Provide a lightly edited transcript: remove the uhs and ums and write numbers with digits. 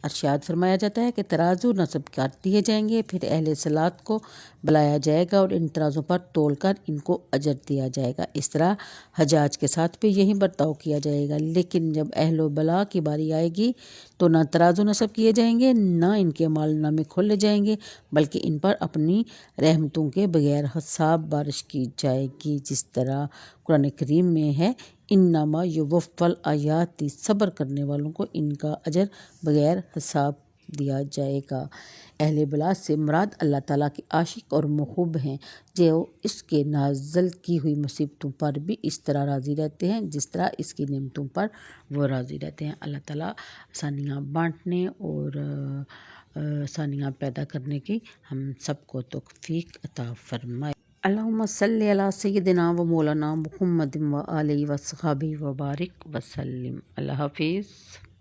ارشاد فرمایا جاتا ہے کہ ترازو نصب کر دیے جائیں گے، پھر اہل صلاۃ کو بلایا جائے گا اور ان ترازوں پر تول کر ان کو اجر دیا جائے گا۔ اس طرح حجاج کے ساتھ بھی یہی برتاؤ کیا جائے گا، لیکن جب اہل و بلا کی باری آئے گی تو نہ ترازو نصب کیے جائیں گے، نہ ان کے مال نامے کھولے جائیں گے، بلکہ ان پر اپنی رحمتوں کے بغیر حساب بارش کی جائے گی، جس طرح قرآن کریم میں ہے انما یوفی الآیات، صبر کرنے والوں کو ان کا اجر بغیر حساب دیا جائے گا۔ اہل بلا سے مراد اللہ تعالیٰ کے عاشق اور محب ہیں، جو اس کے نازل کی ہوئی مصیبتوں پر بھی اس طرح راضی رہتے ہیں جس طرح اس کی نعمتوں پر وہ راضی رہتے ہیں۔ اللہ تعالیٰ آسانیاں بانٹنے اور آسانیاں پیدا کرنے کی ہم سب کو توفیق عطا فرمائے۔ اللہم صلی علی سیدنا و مولانا محمد و آلہ و صحابہ و بارک وسلم۔ اللہ حافظ۔